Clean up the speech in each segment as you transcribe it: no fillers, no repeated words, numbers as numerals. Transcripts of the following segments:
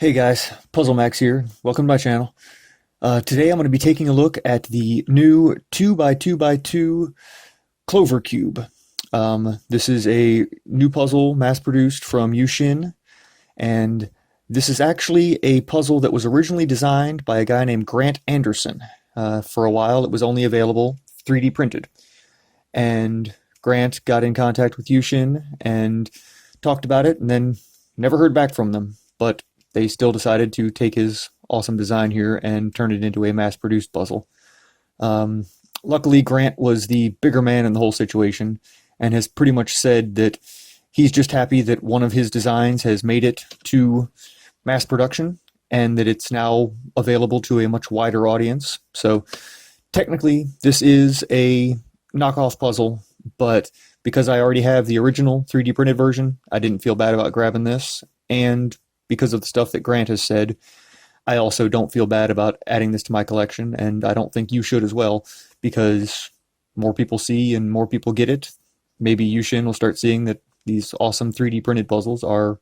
Hey guys, Puzzle Max here. Welcome to my channel. Today I'm going to be taking a look at the new 2x2x2 Clover Cube. This is a new puzzle mass-produced from Yushin, and this is actually a puzzle that was originally designed by a guy named Grant Anderson. For a while it was only available 3D printed, and Grant got in contact with Yushin and talked about it, and then never heard back from them. But they still decided to take his awesome design here and turn it into a mass-produced puzzle. Luckily, Grant was the bigger man in the whole situation and has pretty much said that he's just happy that one of his designs has made it to mass production and that it's now available to a much wider audience. So technically, this is a knockoff puzzle, but because I already have the original 3D printed version, I didn't feel bad about grabbing this, and because of the stuff that Grant has said, I also don't feel bad about adding this to my collection, and I don't think you should as well, because more people see and more people get it. Maybe Yushin will start seeing that these awesome 3D printed puzzles are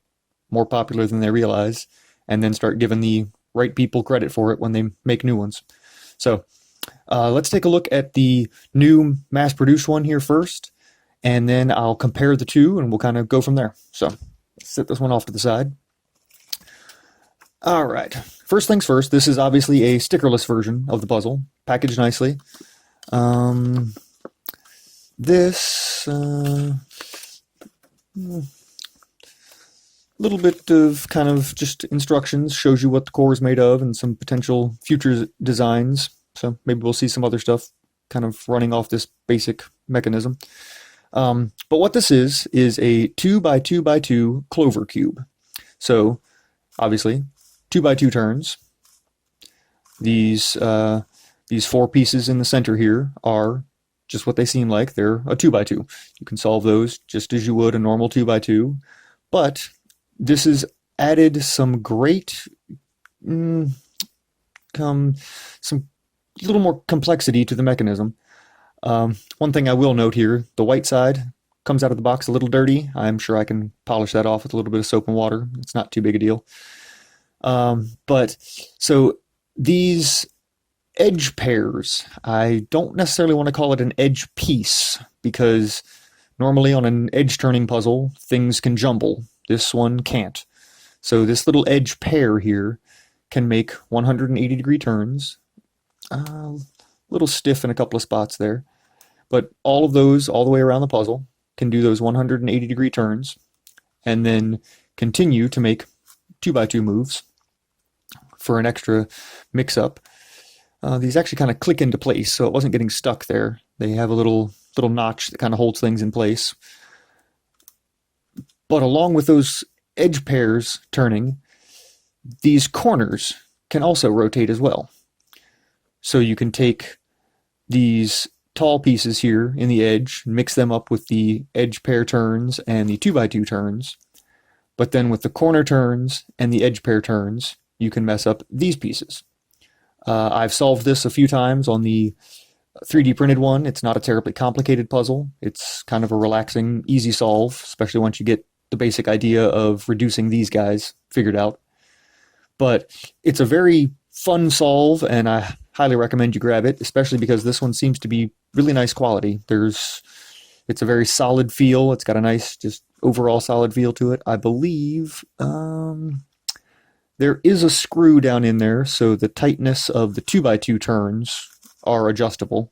more popular than they realize, and then start giving the right people credit for it when they make new ones. So let's take a look at the new mass-produced one here first, and then I'll compare the two, and we'll kind of go from there. So let's set this one off to the side. All right, first things first, this is obviously a stickerless version of the puzzle, packaged nicely. This little bit of kind of just instructions, shows you what the core is made of and some potential future designs. So maybe we'll see some other stuff kind of running off this basic mechanism. But what this is a 2x2x2 Clover cube. So obviously 2x2 turns. These four pieces in the center here are just what they seem like. They're a 2x2. You can solve those just as you would a normal 2x2, but this has added some great, some little more complexity to the mechanism. One thing I will note here, the white side comes out of the box a little dirty. I'm sure I can polish that off with a little bit of soap and water. It's not too big a deal. But so these edge pairs, I don't necessarily want to call it an edge piece, because normally on an edge turning puzzle things can jumble. This one can't. So this little edge pair here can make 180-degree turns. A little stiff in a couple of spots there, but all of those all the way around the puzzle can do those 180-degree turns and then continue to make 2x2 moves for an extra mix-up. These actually kind of click into place, so it wasn't getting stuck there. They have a little notch that kind of holds things in place. But along with those edge pairs turning, these corners can also rotate as well. So you can take these tall pieces here in the edge, mix them up with the edge pair turns and the 2x2 turns, but then with the corner turns and the edge pair turns, you can mess up these pieces. I've solved this a few times on the 3D printed one. It's not a terribly complicated puzzle. It's kind of a relaxing, easy solve, especially once you get the basic idea of reducing these guys figured out. But it's a very fun solve, and I highly recommend you grab it, especially because this one seems to be really nice quality. It's a very solid feel. It's got a nice, just overall solid feel to it. I believe there is a screw down in there, so the tightness of the 2x2 turns are adjustable.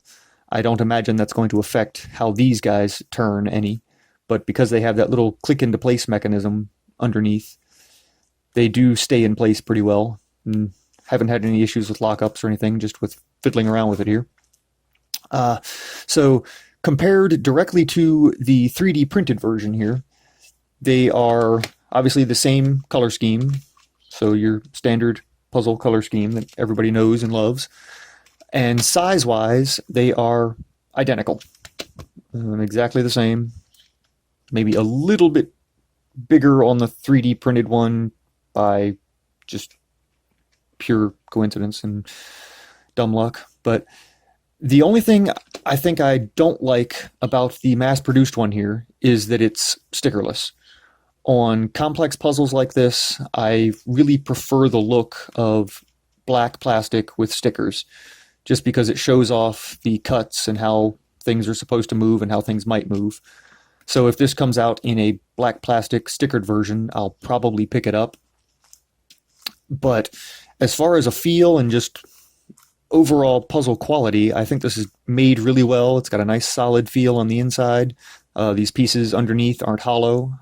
I don't imagine that's going to affect how these guys turn any, but because they have that little click into place mechanism underneath, they do stay in place pretty well. And haven't had any issues with lockups or anything, just with fiddling around with it here. So compared directly to the 3D printed version here, they are obviously the same color scheme. So your standard puzzle color scheme that everybody knows and loves. And size-wise, they are identical. Exactly the same. Maybe a little bit bigger on the 3D printed one by just pure coincidence and dumb luck. But the only thing I think I don't like about the mass-produced one here is that it's stickerless. On complex puzzles like this, I really prefer the look of black plastic with stickers, just because it shows off the cuts and how things are supposed to move and how things might move. So if this comes out in a black plastic stickered version, I'll probably pick it up. But as far as a feel and just overall puzzle quality, I think this is made really well. It's got a nice solid feel on the inside. These pieces underneath aren't hollow.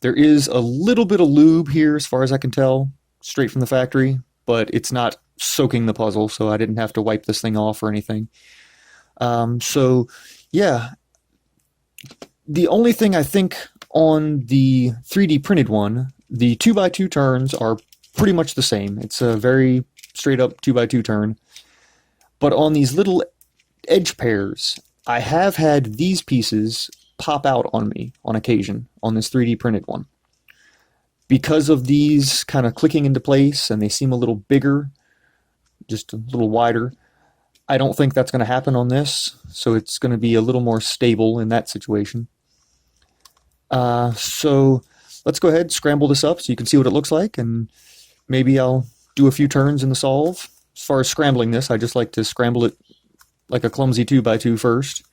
There is a little bit of lube here, as far as I can tell, straight from the factory, but it's not soaking the puzzle, so I didn't have to wipe this thing off or anything. So, yeah. The only thing I think on the 3D printed one, the 2x2 turns are pretty much the same. It's a very straight up 2x2 turn. But on these little edge pairs, I have had these pieces pop out on me on occasion on this 3D printed one. Because of these kind of clicking into place and they seem a little bigger, just a little wider, I don't think that's going to happen on this, so it's going to be a little more stable in that situation. So let's go ahead and scramble this up so you can see what it looks like, and maybe I'll do a few turns in the solve. As far as scrambling this, I just like to scramble it like a clumsy 2x2 first,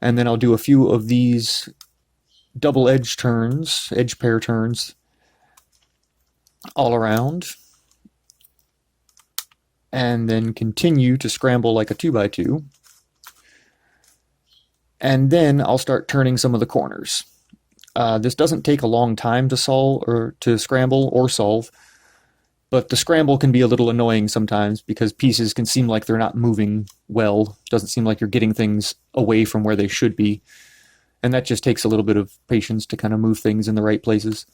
and then I'll do a few of these double edge turns, edge pair turns, all around, and then continue to scramble like a 2x2, and then I'll start turning some of the corners. This doesn't take a long time to solve or to scramble or solve, but the scramble can be a little annoying sometimes because pieces can seem like they're not moving well. It doesn't seem like you're getting things away from where they should be, and that just takes a little bit of patience to kind of move things in the right places.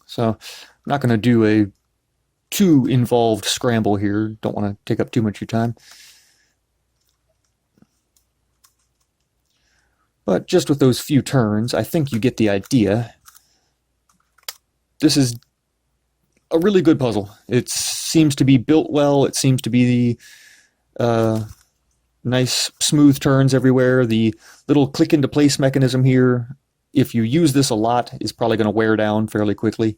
So I'm not going to do a too involved scramble here. Don't want to take up too much of your time. But just with those few turns, I think you get the idea. This is a really good puzzle. It seems to be built well. It seems to be the nice smooth turns everywhere. The little click into place mechanism here, if you use this a lot, is probably going to wear down fairly quickly.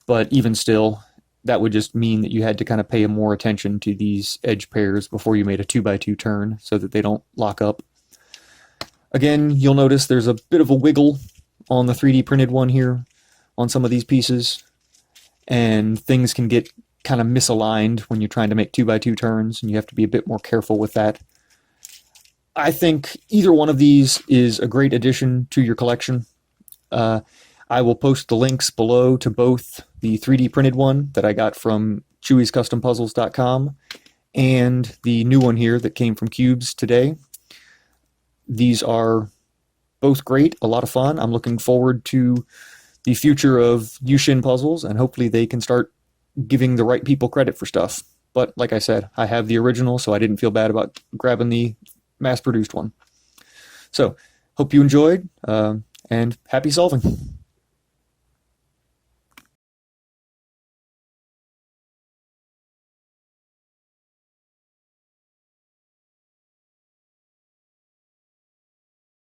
But even still, that would just mean that you had to kind of pay more attention to these edge pairs before you made a 2x2 turn so that they don't lock up. Again, you'll notice there's a bit of a wiggle on the 3D printed one here on some of these pieces, and things can get kind of misaligned when you're trying to make 2x2 turns, and you have to be a bit more careful with that. I think either one of these is a great addition to your collection. I will post the links below to both the 3D printed one that I got from ChewysCustomPuzzles.com and the new one here that came from Cubes today. These are both great, a lot of fun. I'm looking forward to the future of Yushin puzzles, and hopefully they can start giving the right people credit for stuff. But like I said, I have the original, so I didn't feel bad about grabbing the mass-produced one. So, hope you enjoyed, and happy solving.